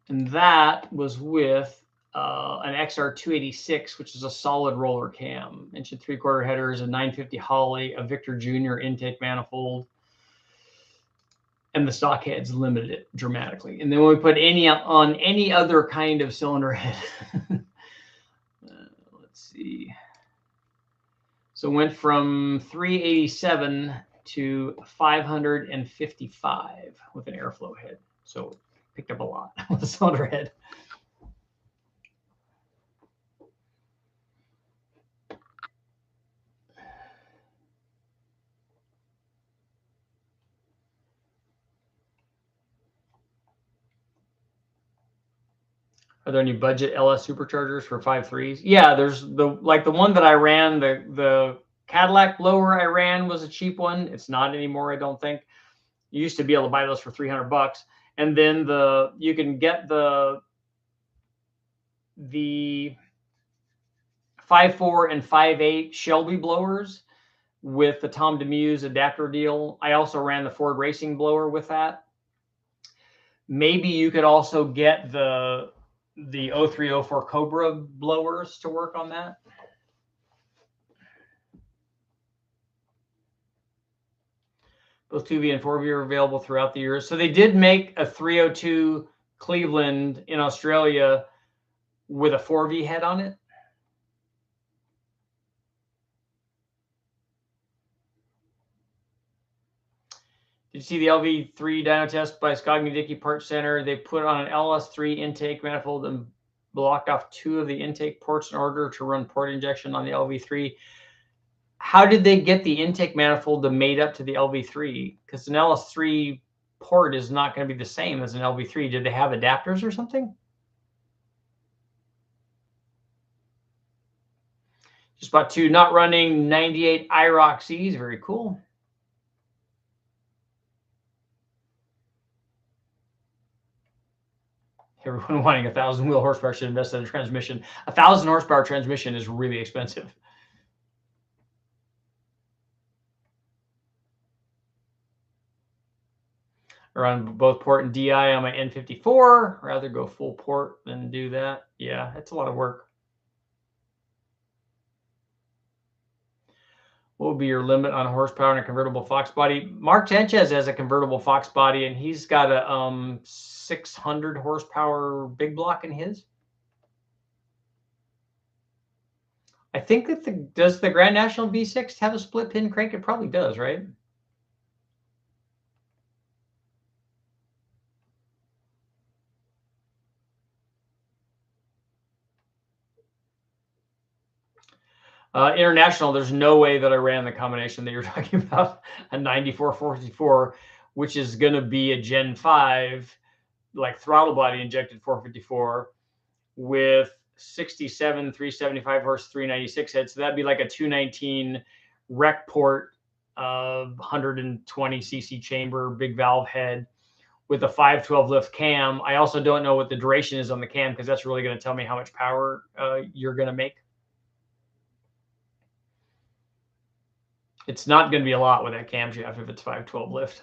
And that was with an XR286, which is a solid roller cam, 1 3/4 headers, a 950 Holly, a Victor Jr. intake manifold, and the stock heads limited it dramatically. And then when we put on any other kind of cylinder head, let's see. So it went from 387 to 555 with an airflow head. So picked up a lot with a cylinder head. Are there any budget LS superchargers for 5.3s? Yeah, there's the one that I ran, the Cadillac blower I ran was a cheap one. It's not anymore, I don't think. You used to be able to buy those for $300, and then you can get the 5.4 and 5.8 Shelby blowers with the Tom DeMuse adapter deal. I also ran the Ford Racing blower with that. Maybe you could also get the 0304 Cobra blowers to work on that. Both 2V and 4V are available throughout the year. So they did make a 302 Cleveland in Australia with a 4V head on it. Did you see the LV3 dyno test by Scogny Dickey Part Center? They put on an LS3 intake manifold and blocked off 2 of the intake ports in order to run port injection on the LV3. How did they get the intake manifold to mate up to the LV3? Because an LS3 port is not going to be the same as an LV3. Did they have adapters or something? Just bought 2 not running 98 IROXs. Very cool. Everyone wanting 1,000 wheel horsepower should invest in a transmission. 1,000 horsepower transmission is really expensive. I run both port and DI on my N54. Rather go full port than do that. Yeah, it's a lot of work. What would be your limit on horsepower in a convertible Fox body? Mark Sanchez has a convertible Fox body, and he's got a 600 horsepower big block in his. I think that does the Grand National V6 have a split pin crank? It probably does, right? International, there's no way that I ran the combination that you're talking about, a 94 454, which is going to be a Gen 5, like throttle body injected 454 with 67 375 horse 396 head. So that'd be like a 219 rec port, 120 cc chamber, big valve head with a 512 lift cam. I also don't know what the duration is on the cam because that's really going to tell me how much power you're going to make. It's not going to be a lot with that camshaft if it's 512 lift.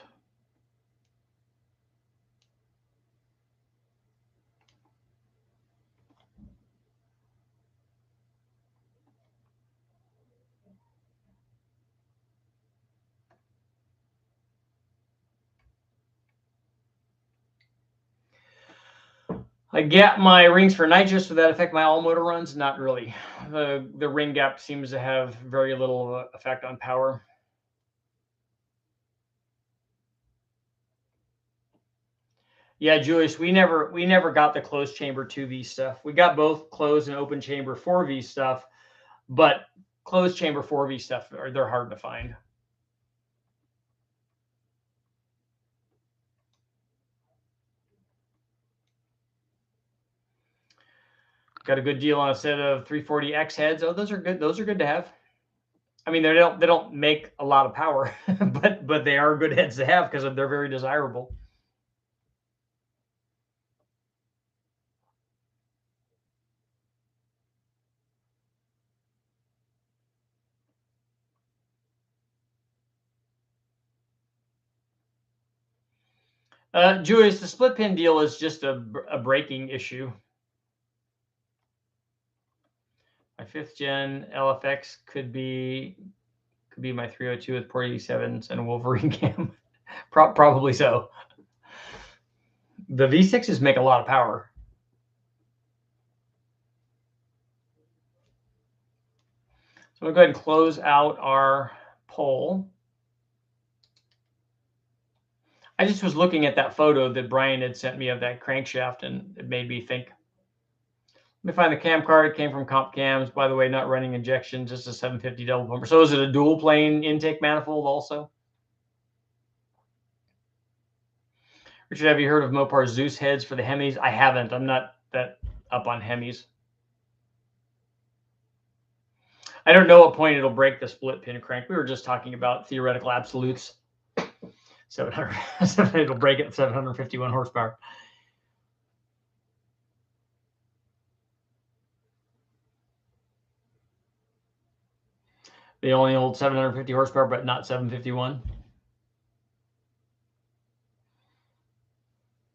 I get my rings for nitrous. Would that affect my all motor runs? Not really. The ring gap seems to have very little effect on power. Yeah, Julius, we never got the closed chamber 2V stuff. We got both closed and open chamber 4V stuff, but closed chamber 4V stuff they're hard to find. Got a good deal on a set of 340X heads. Oh, those are good. Those are good to have. I mean, they don't make a lot of power, but they are good heads to have because they're very desirable. Julius, the split pin deal is just a braking issue. My 5th gen LFX could be my 302 with port 87s and a Wolverine cam. Probably so. The V6s make a lot of power. So we'll go ahead and close out our poll. I just was looking at that photo that Brian had sent me of that crankshaft, and it made me think. Let me find the cam card. It came from Comp Cams. By the way, not running injection, just a 750 double pumper. So is it a dual plane intake manifold also? Richard, have you heard of Mopar Zeus heads for the Hemis? I haven't. I'm not that up on Hemis. I don't know what point it'll break the split pin crank. We were just talking about theoretical absolutes. 700, it'll break it at 751 horsepower. They only hold 750 horsepower, but not 751.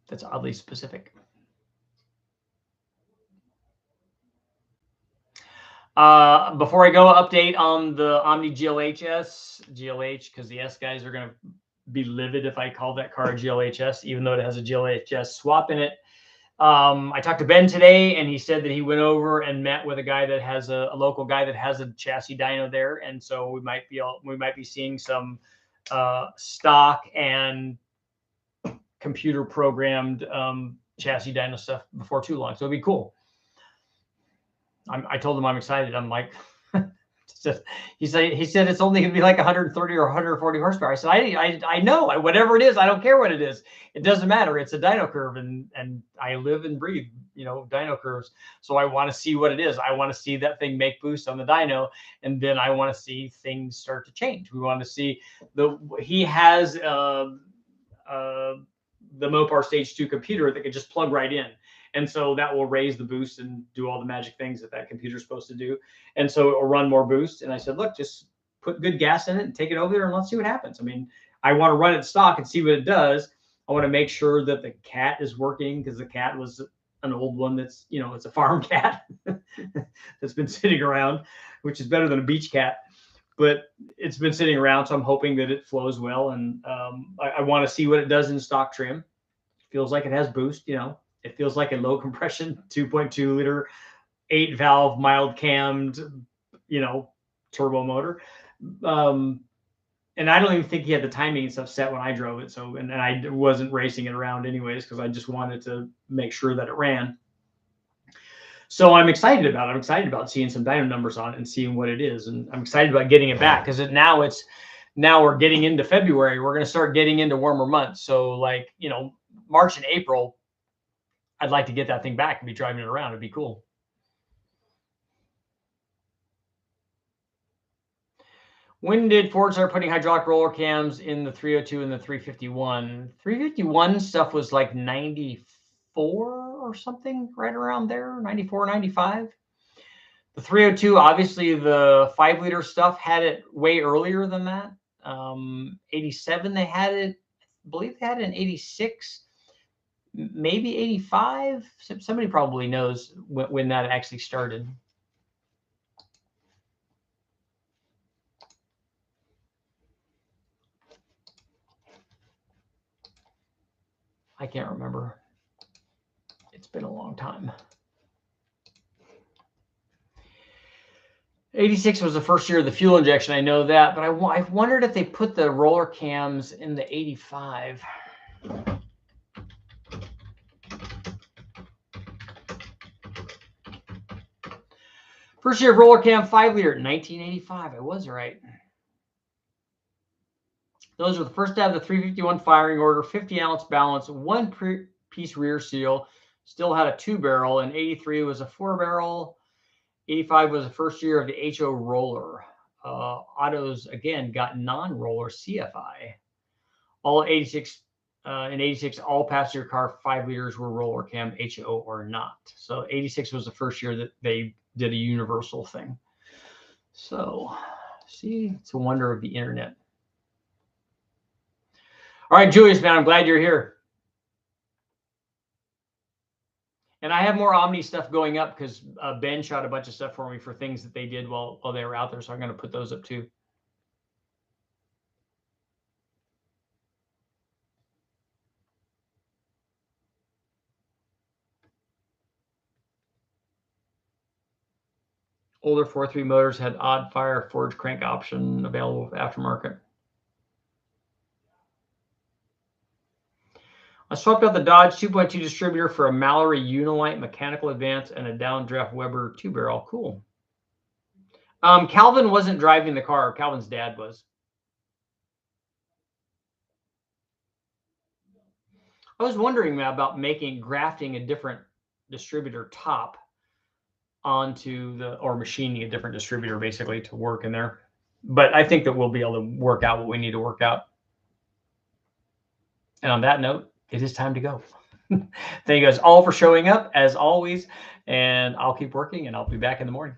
That's oddly specific. Before I go, update on the Omni GLH, because the S guys are going to be livid if I call that car a GLHS, even though it has a GLHS swap in it. I talked to Ben today, and he said that he went over and met with a guy that has a local guy that has a chassis dyno there, and so we might be seeing some stock and computer programmed chassis dyno stuff before too long. So it'll be cool. I told him I'm excited. I'm like, he said it's only gonna be like 130 or 140 horsepower. I said I know, whatever it is, I don't care what it is. It doesn't matter. It's a dyno curve, and I live and breathe, dyno curves. So I want to see what it is. I want to see that thing make boost on the dyno, and then I want to see things start to change. We want to see he has the Mopar Stage 2 computer that could just plug right in. And so that will raise the boost and do all the magic things that computer is supposed to do. And so it will run more boost. And I said, look, just put good gas in it and take it over there and let's see what happens. I mean, I want to run it stock and see what it does. I want to make sure that the cat is working, because the cat was an old one that's, it's a farm cat that's been sitting around, which is better than a beach cat. But it's been sitting around, so I'm hoping that it flows well. And I want to see what it does in stock trim. It feels like it has boost, It feels like a low compression 2.2 liter, 8 valve, mild cammed, turbo motor. And I don't even think he had the timing and stuff set when I drove it. So, and I wasn't racing it around anyways, because I just wanted to make sure that it ran. So I'm excited about it. I'm excited about seeing some dyno numbers on it and seeing what it is. And I'm excited about getting it back, because now we're getting into February. We're going to start getting into warmer months. So like, March and April, I'd like to get that thing back and be driving it around. It'd be cool. When did Ford start putting hydraulic roller cams in the 302 and the 351? 351 stuff was like 94 or something, right around there, 94, 95. The 302, obviously the 5-liter stuff had it way earlier than that. 87, they had it, I believe they had it in 86. Maybe 85. Somebody probably knows when that actually started. I can't remember. It's been a long time. 86 was the first year of the fuel injection. I know that, but I've wondered if they put the roller cams in the 85. First year of roller cam 5-liter, 1985. I was right. Those were the first to have the 351 firing order, 50-ounce balance, 1-piece rear seal. Still had a 2-barrel, and 83 was a 4-barrel. 85 was the first year of the HO roller. Autos, again, got non-roller CFI. All 86, in 86, all passenger car 5-liters were roller cam, HO or not. So 86 was the first year that they did a universal thing. So, see, it's a wonder of the internet. All right, Julius, man, I'm glad you're here. And I have more Omni stuff going up, because Ben shot a bunch of stuff for me for things that they did while they were out there. So I'm going to put those up too. Older 4.3 motors had odd fire forged crank option available aftermarket. I swapped out the Dodge 2.2 distributor for a Mallory Unilite mechanical advance and a downdraft Weber 2-barrel. Cool. Calvin wasn't driving the car. Calvin's dad was. I was wondering about grafting a different distributor top onto or machining a different distributor basically to work in there. But I think that we'll be able to work out what we need to work out. And on that note, it is time to go. Thank you guys all for showing up, as always. And I'll keep working, and I'll be back in the morning.